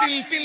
3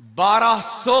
1200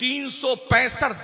365